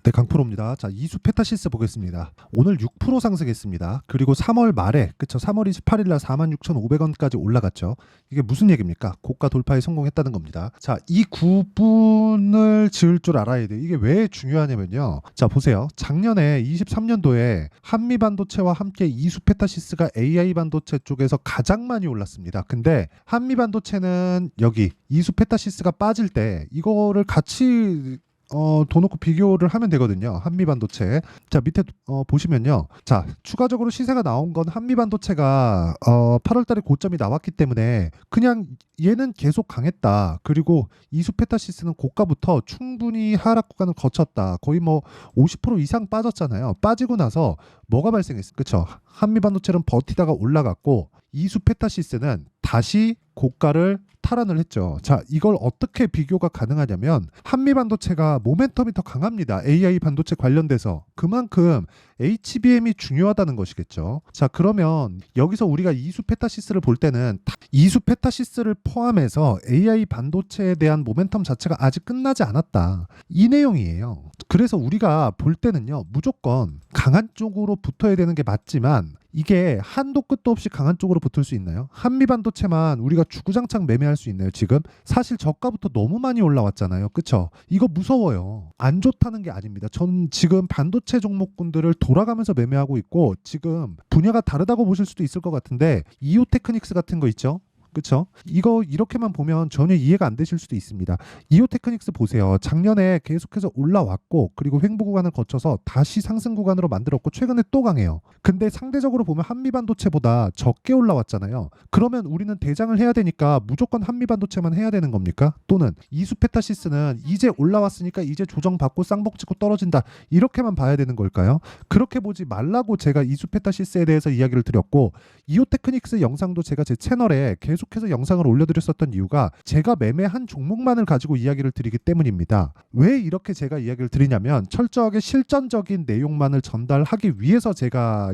네, 강프로입니다. 자, 이수 페타시스 보겠습니다. 오늘 6% 상승했습니다. 그리고 3월 말에, 그쵸? 3월 28일 날 46,500원까지 올라갔죠. 이게 무슨 얘기입니까? 고가 돌파에 성공했다는 겁니다. 자, 이 구분을 지을 줄 알아야 돼요. 이게 왜 중요하냐면요. 자, 보세요. 작년에 23년도에 한미 반도체와 함께 이수 페타시스가 AI 반도체 쪽에서 가장 많이 올랐습니다. 근데 한미 반도체는 여기 이수 페타시스가 빠질 때 이거를 같이 돈 놓고 비교를 하면 되거든요. 한미반도체. 자, 밑에 보시면요. 자, 추가적으로 시세가 나온 건 한미반도체가 8월달에 고점이 나왔기 때문에 그냥 얘는 계속 강했다. 그리고 이수페타시스는 고가부터 충분히 하락 구간을 거쳤다. 거의 뭐 50% 이상 빠졌잖아요. 빠지고 나서 뭐가 발생했어요? 그쵸? 한미반도체는 버티다가 올라갔고 이수페타시스는 다시 고가를 탈환을 했죠. 자, 이걸 어떻게 비교가 가능하냐면 한미 반도체가 모멘텀이 더 강합니다. AI 반도체 관련돼서 그만큼 HBM이 중요하다는 것이겠죠. 자, 그러면 여기서 우리가 이수 페타시스를 볼 때는 이수 페타시스를 포함해서 AI 반도체에 대한 모멘텀 자체가 아직 끝나지 않았다. 이 내용이에요. 그래서 우리가 볼 때는요, 무조건 강한 쪽으로 붙어야 되는 게 맞지만 이게 한도 끝도 없이 강한 쪽으로 붙을 수 있나요? 한미 반도체만 우리가 주구장창 매매할 수 있나요? 지금 사실 저가부터 너무 많이 올라왔잖아요. 그쵸? 이거 무서워요. 안 좋다는 게 아닙니다. 전 지금 반도체 종목군들을 돌아가면서 매매하고 있고 지금 분야가 다르다고 보실 수도 있을 것 같은데 이오 테크닉스 같은 거 있죠? 그쵸? 이거 이렇게만 보면 전혀 이해가 안 되실 수도 있습니다. 이오 테크닉스 보세요. 작년에 계속해서 올라왔고 그리고 횡보 구간을 거쳐서 다시 상승 구간으로 만들었고 최근에 또 강해요. 근데 상대적으로 보면 한미 반도체보다 적게 올라왔잖아요. 그러면 우리는 대장을 해야 되니까 무조건 한미 반도체만 해야 되는 겁니까? 또는 이수페타시스는 이제 올라왔으니까 이제 조정받고 쌍복 찍고 떨어진다. 이렇게만 봐야 되는 걸까요? 그렇게 보지 말라고 제가 이수페타시스에 대해서 이야기를 드렸고 이오 테크닉스 영상도 제가 제 채널에 계속해서 영상을 올려드렸었던 이유가 제가 매매한 종목만을 가지고 이야기를 드리기 때문입니다. 왜 이렇게 제가 이야기를 드리냐면 철저하게 실전적인 내용만을 전달하기 위해서 제가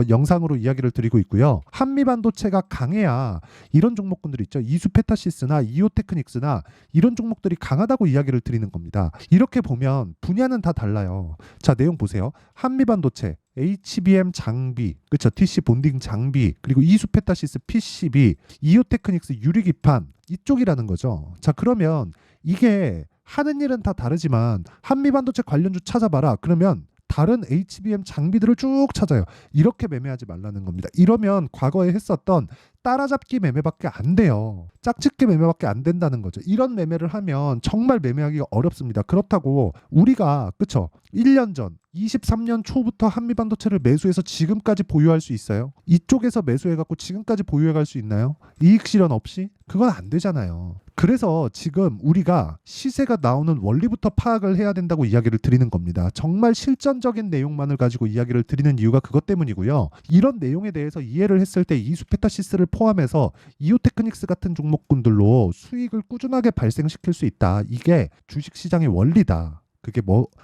영상으로 이야기를 드리고 있고요. 한미 반도체가 강해야 이런 종목군들 있죠. 이수페타시스나 이오테크닉스나 이런 종목들이 강하다고 이야기를 드리는 겁니다. 이렇게 보면 분야는 다 달라요. 자, 내용 보세요. 한미 반도체 HBM 장비, 그쵸? TC 본딩 장비, 그리고 이수페타시스 PCB, 이오테크닉스 유리기판 이쪽이라는 거죠. 자, 그러면 이게 하는 일은 다 다르지만 한미 반도체 관련주 찾아봐라. 그러면 다른 HBM 장비들을 쭉 찾아요. 이렇게 매매하지 말라는 겁니다. 이러면 과거에 했었던 따라잡기 매매밖에 안 돼요. 짝짓기 매매밖에 안 된다는 거죠. 이런 매매를 하면 정말 매매하기가 어렵습니다. 그렇다고 우리가 그쵸? 1년 전 23년 초부터 한미반도체를 매수해서 지금까지 보유할 수 있어요? 이쪽에서 매수해갖고 지금까지 보유해갈 수 있나요? 이익 실현 없이? 그건 안 되잖아요. 그래서 지금 우리가 시세가 나오는 원리부터 파악을 해야 된다고 이야기를 드리는 겁니다. 정말 실전적인 내용만을 가지고 이야기를 드리는 이유가 그것 때문이고요. 이런 내용에 대해서 이해를 했을 때 이수페타시스를 포함해서 이오테크닉스 같은 종목군들로 수익을 꾸준하게 발생시킬 수 있다. 이게 주식시장의 원리다. 그게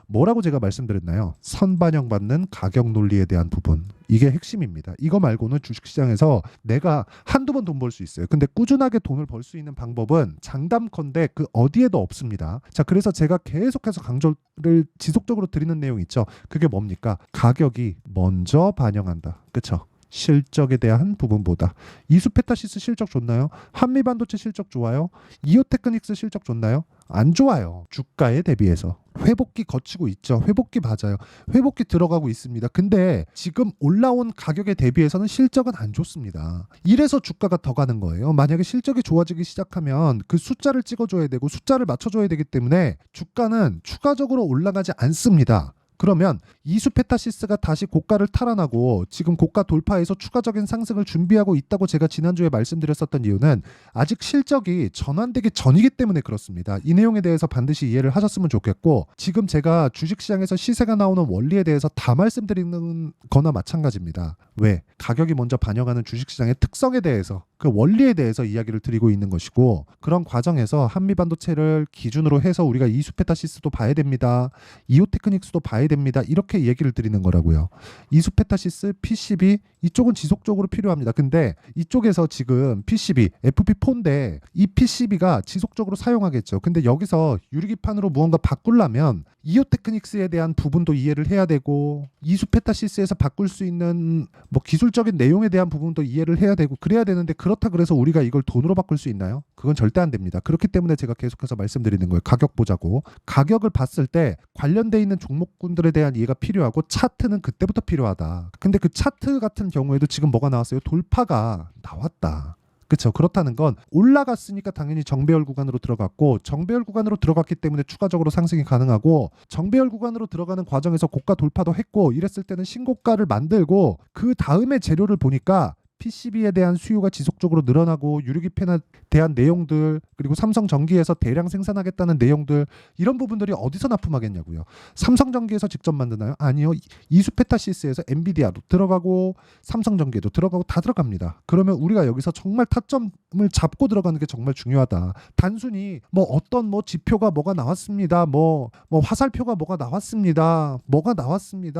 뭐라고 제가 말씀드렸나요? 선반영받는 가격 논리에 대한 부분. 이게 핵심입니다. 이거 말고는 주식시장에서 내가 한두 번 돈 벌 수 있어요. 근데 꾸준하게 돈을 벌 수 있는 방법은 장담컨대 그 어디에도 없습니다. 자, 그래서 제가 계속해서 강조를 지속적으로 드리는 내용 있죠. 그게 뭡니까? 가격이 먼저 반영한다. 그쵸? 실적에 대한 부분보다. 이수페타시스 실적 좋나요? 한미반도체 실적 좋아요? 이오테크닉스 실적 좋나요? 안 좋아요. 주가에 대비해서. 회복기 거치고 있죠. 회복기 맞아요. 회복기 들어가고 있습니다. 근데 지금 올라온 가격에 대비해서는 실적은 안 좋습니다. 이래서 주가가 더 가는 거예요. 만약에 실적이 좋아지기 시작하면 그 숫자를 찍어줘야 되고 숫자를 맞춰줘야 되기 때문에 주가는 추가적으로 올라가지 않습니다. 그러면 이수페타시스가 다시 고가를 탈환하고 지금 고가 돌파해서 추가적인 상승을 준비하고 있다고 제가 지난주에 말씀드렸었던 이유는 아직 실적이 전환되기 전이기 때문에 그렇습니다. 이 내용에 대해서 반드시 이해를 하셨으면 좋겠고 지금 제가 주식시장에서 시세가 나오는 원리에 대해서 다 말씀드리는 거나 마찬가지입니다. 왜? 가격이 먼저 반영하는 주식시장의 특성에 대해서, 그 원리에 대해서 이야기를 드리고 있는 것이고, 그런 과정에서 한미반도체를 기준으로 해서 우리가 이수페타시스도 봐야 됩니다. 이오테크닉스도 봐야 됩니다. 이렇게 얘기를 드리는 거라고요. 이수페타시스, PCB 이쪽은 지속적으로 필요합니다. 근데 이쪽에서 지금 PCB, FP4인데 이 PCB가 지속적으로 사용하겠죠. 근데 여기서 유리기판으로 무언가 바꾸려면 이오테크닉스에 대한 부분도 이해를 해야 되고, 이수페타시스에서 바꿀 수 있는 뭐 기술적인 내용에 대한 부분도 이해를 해야 되고 그래야 되는데, 그렇다 그래서 우리가 이걸 돈으로 바꿀 수 있나요? 그건 절대 안 됩니다. 그렇기 때문에 제가 계속해서 말씀드리는 거예요. 가격 보자고. 가격을 봤을 때 관련돼 있는 종목군들에 대한 이해가 필요하고, 차트는 그때부터 필요하다. 근데 그 차트 같은 경우에도 지금 뭐가 나왔어요? 돌파가 나왔다. 그렇죠. 그렇다는 건 올라갔으니까 당연히 정배열 구간으로 들어갔고, 정배열 구간으로 들어갔기 때문에 추가적으로 상승이 가능하고, 정배열 구간으로 들어가는 과정에서 고가 돌파도 했고, 이랬을 때는 신고가를 만들고, 그 다음에 재료를 보니까 PCB에 대한 수요가 지속적으로 늘어나고, 유리기판에 대한 내용들, 그리고 삼성전기에서 대량 생산하겠다는 내용들, 이런 부분들이 어디서 납품하겠냐고요. 삼성전기에서 직접 만드나요? 아니요. 이수페타시스에서 엔비디아도 들어가고 삼성전기에도 들어가고 다 들어갑니다. 그러면 우리가 여기서 정말 타점을 잡고 들어가는 게 정말 중요하다. 단순히 뭐 어떤 뭐 지표가 뭐가 나왔습니다. 뭐 화살표가 뭐가 나왔습니다.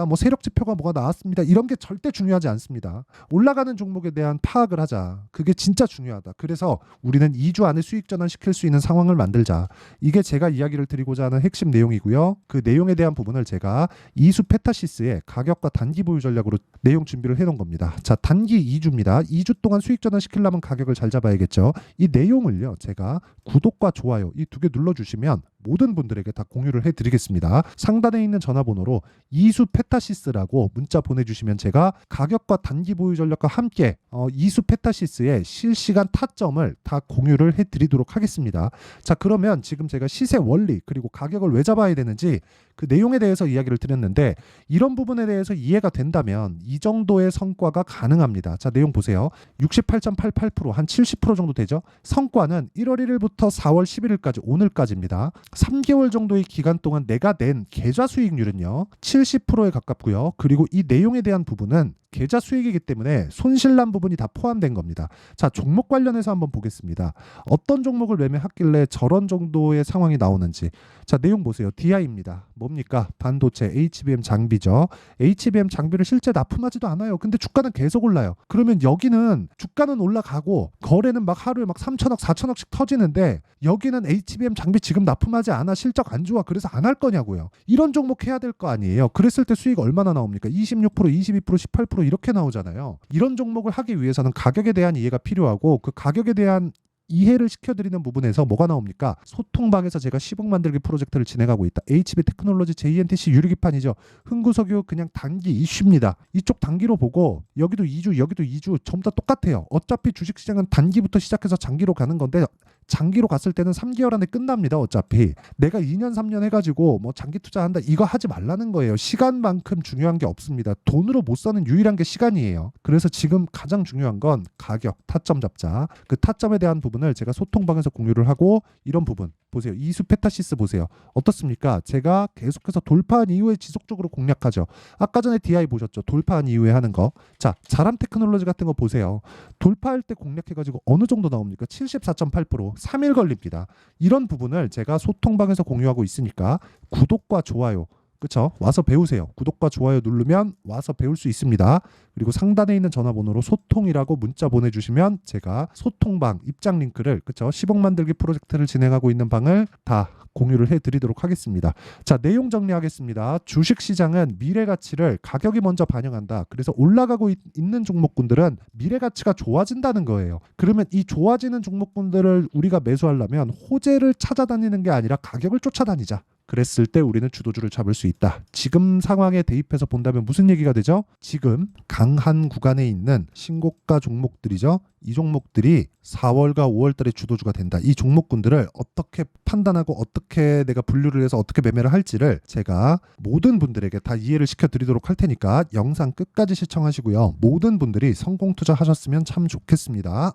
뭐 세력 지표가 뭐가 나왔습니다. 이런 게 절대 중요하지 않습니다. 올라가는 종목에 대한 파악을 하자. 그게 진짜 중요하다. 그래서 우리는 2주 안에 수익 전환시킬 수 있는 상황을 만들자. 이게 제가 이야기를 드리고자 하는 핵심 내용이고요. 그 내용에 대한 부분을 제가 이수페타시스의 가격과 단기 보유 전략으로 내용 준비를 해놓은 겁니다. 자, 단기 2주입니다. 2주 동안 수익 전환시키려면 가격을 잘 잡아야겠죠. 이 내용을요, 제가 구독과 좋아요 이 두 개 눌러주시면 모든 분들에게 다 공유를 해드리겠습니다. 상단에 있는 전화번호로 이수페타시스라고 문자 보내주시면 제가 가격과 단기 보유 전략과 함께 이수페타시스의 실시간 타점을 다 공유를 해드리도록 하겠습니다. 자, 그러면 지금 제가 시세 원리 그리고 가격을 왜 잡아야 되는지 그 내용에 대해서 이야기를 드렸는데, 이런 부분에 대해서 이해가 된다면 이 정도의 성과가 가능합니다. 자, 내용 보세요. 68.88%, 한 70% 정도 되죠. 성과는 1월 1일부터 4월 11일까지 오늘까지입니다. 3개월 정도의 기간 동안 내가 낸 계좌 수익률은요 70%에 가깝고요. 그리고 이 내용에 대한 부분은 계좌 수익이기 때문에 손실난 부분이 다 포함된 겁니다. 자, 종목 관련해서 한번 보겠습니다. 어떤 종목을 매매했길래 저런 정도의 상황이 나오는지. 자, 내용 보세요. DI입니다. 뭡니까? 반도체, HBM 장비죠. HBM 장비를 실제 납품하지도 않아요. 근데 주가는 계속 올라요. 그러면 여기는 주가는 올라가고 거래는 막 하루에 막 3천억, 4천억씩 터지는데, 여기는 HBM 장비 지금 납품하지 않아, 실적 안 좋아, 그래서 안 할 거냐고요. 이런 종목 해야 될 거 아니에요. 그랬을 때 수익 얼마나 나옵니까? 26%, 22%, 18% 이렇게 나오잖아요. 이런 종목을 하기 위해서는 가격에 대한 이해가 필요하고, 그 가격에 대한 이해를 시켜드리는 부분에서 뭐가 나옵니까? 소통방에서 제가 시복 만들기 프로젝트를 진행하고 있다. HB 테크놀로지 JNTC 유리기판이죠. 흥구석유 그냥 단기 이슈입니다. 이쪽 단기로 보고 여기도 2주 여기도 2주 전부 다 똑같아요. 어차피 주식시장은 단기부터 시작해서 장기로 가는 건데, 장기로 갔을 때는 3개월 안에 끝납니다. 어차피 내가 2년 3년 해가지고 뭐 장기 투자한다 이거 하지 말라는 거예요. 시간만큼 중요한 게 없습니다. 돈으로 못 사는 유일한 게 시간이에요. 그래서 지금 가장 중요한 건 가격, 타점 잡자. 그 타점에 대한 부분을 제가 소통방에서 공유를 하고, 이런 부분 보세요. 이수페타시스 보세요. 어떻습니까? 제가 계속해서 돌파한 이후에 지속적으로 공략하죠. 아까 전에 DI 보셨죠? 돌파한 이후에 하는 거. 자, 자람 테크놀로지 같은 거 보세요. 돌파할 때 공략해가지고 어느 정도 나옵니까? 74.8%, 3일 걸립니다. 이런 부분을 제가 소통방에서 공유하고 있으니까 구독과 좋아요, 그쵸? 와서 배우세요. 구독과 좋아요 누르면 와서 배울 수 있습니다. 그리고 상단에 있는 전화번호로 소통이라고 문자 보내주시면 제가 소통방 입장 링크를, 그쵸? 10억 만들기 프로젝트를 진행하고 있는 방을 다 공유를 해드리도록 하겠습니다. 자, 내용 정리하겠습니다. 주식시장은 미래가치를 가격이 먼저 반영한다. 그래서 올라가고 있는 종목군들은 미래가치가 좋아진다는 거예요. 그러면 이 좋아지는 종목군들을 우리가 매수하려면 호재를 찾아다니는 게 아니라 가격을 쫓아다니자. 그랬을 때 우리는 주도주를 잡을 수 있다. 지금 상황에 대입해서 본다면 무슨 얘기가 되죠? 지금 강한 구간에 있는 신고가 종목들이죠. 이 종목들이 4월과 5월 달에 주도주가 된다. 이 종목군들을 어떻게 판단하고 어떻게 내가 분류를 해서 어떻게 매매를 할지를 제가 모든 분들에게 다 이해를 시켜드리도록 할 테니까 영상 끝까지 시청하시고요. 모든 분들이 성공 투자하셨으면 참 좋겠습니다.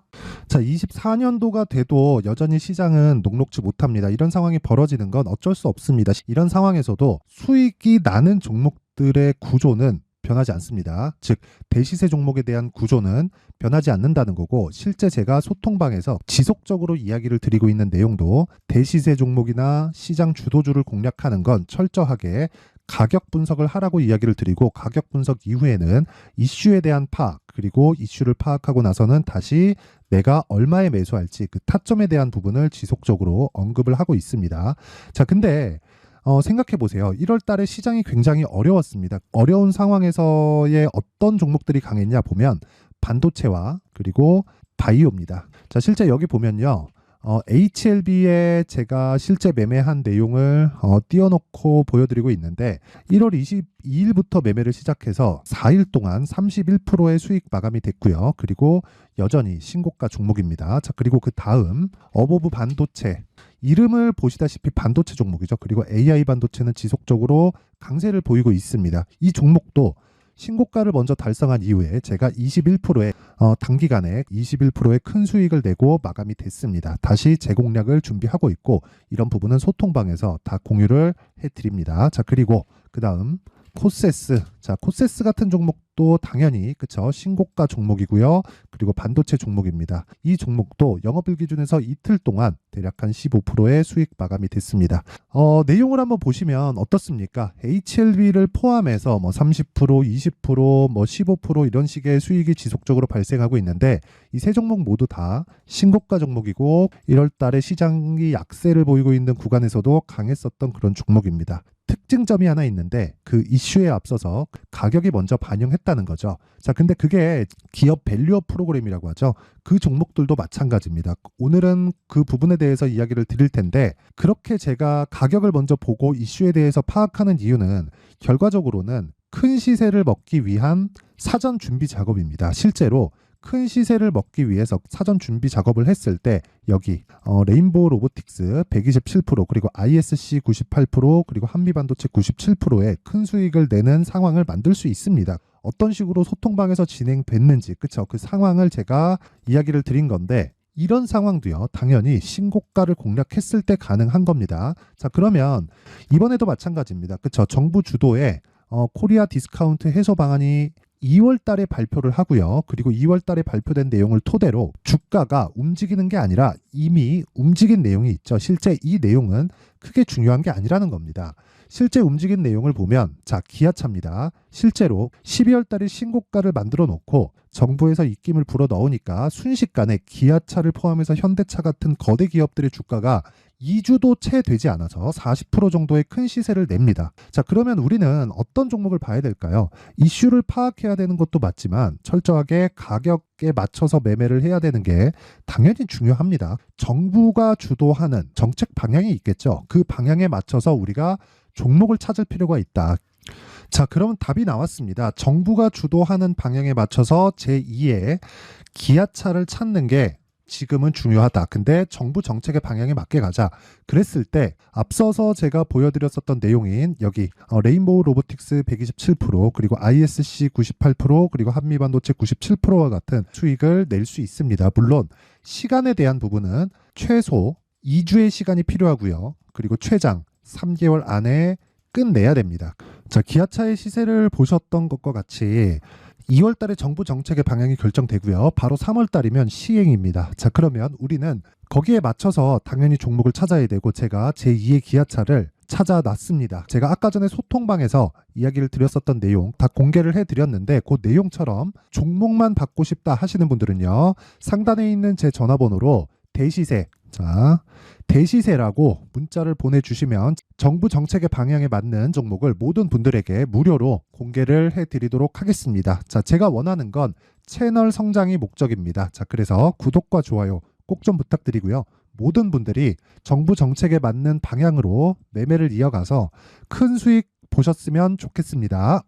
자, 24년도가 돼도 여전히 시장은 녹록지 못합니다. 이런 상황이 벌어지는 건 어쩔 수 없습니다. 이런 상황에서도 수익이 나는 종목들의 구조는 변하지 않습니다. 즉 대시세 종목에 대한 구조는 변하지 않는다는 거고, 실제 제가 소통방에서 지속적으로 이야기를 드리고 있는 내용도 대시세 종목이나 시장 주도주를 공략하는 건 철저하게 가격 분석을 하라고 이야기를 드리고, 가격 분석 이후에는 이슈에 대한 파악, 그리고 이슈를 파악하고 나서는 다시 내가 얼마에 매수할지 그 타점에 대한 부분을 지속적으로 언급을 하고 있습니다. 자, 근데 생각해 보세요. 1월 달에 시장이 굉장히 어려웠습니다. 어려운 상황에서의 어떤 종목들이 강했냐 보면 반도체와 그리고 바이오입니다. 자, 실제 여기 보면요. HLB에 제가 실제 매매한 내용을 띄워놓고 보여드리고 있는데, 1월 22일부터 매매를 시작해서 4일 동안 31%의 수익 마감이 됐고요. 그리고 여전히 신고가 종목입니다. 자, 그리고 그 다음 어보브 반도체, 이름을 보시다시피 반도체 종목이죠. 그리고 AI 반도체는 지속적으로 강세를 보이고 있습니다. 이 종목도 신고가를 먼저 달성한 이후에 제가 21%의 단기간에 21%의 큰 수익을 내고 마감이 됐습니다. 다시 재공략을 준비하고 있고, 이런 부분은 소통방에서 다 공유를 해드립니다. 자, 그리고 그 다음 코세스. 자, 코세스 같은 종목도 당연히 그쵸, 신고가 종목이고요. 그리고 반도체 종목입니다. 이 종목도 영업일 기준에서 이틀 동안 대략 한 15%의 수익 마감이 됐습니다. 내용을 한번 보시면 어떻습니까? HLB를 포함해서 뭐 30%, 20%, 뭐 15% 이런 식의 수익이 지속적으로 발생하고 있는데, 이 세 종목 모두 다 신고가 종목이고 1월 달에 시장이 약세를 보이고 있는 구간에서도 강했었던 그런 종목입니다. 특징점이 하나 있는데, 그 이슈에 앞서서 가격이 먼저 반영했다는 거죠. 자, 근데 그게 기업 밸류업 프로그램이라고 하죠. 그 종목들도 마찬가지입니다. 오늘은 그 부분에 대해서 이야기를 드릴 텐데, 그렇게 제가 가격을 먼저 보고 이슈에 대해서 파악하는 이유는 결과적으로는 큰 시세를 먹기 위한 사전 준비 작업입니다. 실제로 큰 시세를 먹기 위해서 사전 준비 작업을 했을 때 여기 레인보우 로보틱스 127%, 그리고 ISC 98%, 그리고 한미반도체 97%의 큰 수익을 내는 상황을 만들 수 있습니다. 어떤 식으로 소통방에서 진행됐는지, 그쵸? 그 상황을 제가 이야기를 드린 건데, 이런 상황도요, 당연히 신고가를 공략했을 때 가능한 겁니다. 자, 그러면 이번에도 마찬가지입니다. 그쵸? 정부 주도의 코리아 디스카운트 해소 방안이 2월 달에 발표를 하고요. 그리고 2월 달에 발표된 내용을 토대로 주가가 움직이는 게 아니라 이미 움직인 내용이 있죠. 실제 이 내용은 크게 중요한 게 아니라는 겁니다. 실제 움직인 내용을 보면, 자, 기아차입니다. 실제로 12월 달에 신고가를 만들어 놓고 정부에서 입김을 불어 넣으니까 순식간에 기아차를 포함해서 현대차 같은 거대 기업들의 주가가 2주도 채 되지 않아서 40% 정도의 큰 시세를 냅니다. 자, 그러면 우리는 어떤 종목을 봐야 될까요? 이슈를 파악해야 되는 것도 맞지만 철저하게 가격에 맞춰서 매매를 해야 되는 게 당연히 중요합니다. 정부가 주도하는 정책 방향이 있겠죠. 그 방향에 맞춰서 우리가 종목을 찾을 필요가 있다. 자, 그러면 답이 나왔습니다. 정부가 주도하는 방향에 맞춰서 제2의 기아차를 찾는 게 지금은 중요하다. 근데 정부 정책의 방향에 맞게 가자. 그랬을 때 앞서서 제가 보여드렸었던 내용인 여기 레인보우 로보틱스 127%, 그리고 ISC 98%, 그리고 한미반도체 97%와 같은 수익을 낼 수 있습니다. 물론 시간에 대한 부분은 최소 2주의 시간이 필요하고요. 그리고 최장 3개월 안에 끝내야 됩니다. 자, 기아차의 시세를 보셨던 것과 같이 2월 달에 정부 정책의 방향이 결정되고요. 바로 3월 달이면 시행입니다. 자, 그러면 우리는 거기에 맞춰서 당연히 종목을 찾아야 되고, 제가 제2의 기아차를 찾아놨습니다. 제가 아까 전에 소통방에서 이야기를 드렸었던 내용 다 공개를 해드렸는데, 그 내용처럼 종목만 받고 싶다 하시는 분들은요, 상단에 있는 제 전화번호로 대시세, 자, 대시세라고 문자를 보내주시면 정부 정책의 방향에 맞는 종목을 모든 분들에게 무료로 공개를 해드리도록 하겠습니다. 자, 제가 원하는 건 채널 성장이 목적입니다. 자, 그래서 구독과 좋아요 꼭 좀 부탁드리고요. 모든 분들이 정부 정책에 맞는 방향으로 매매를 이어가서 큰 수익 보셨으면 좋겠습니다.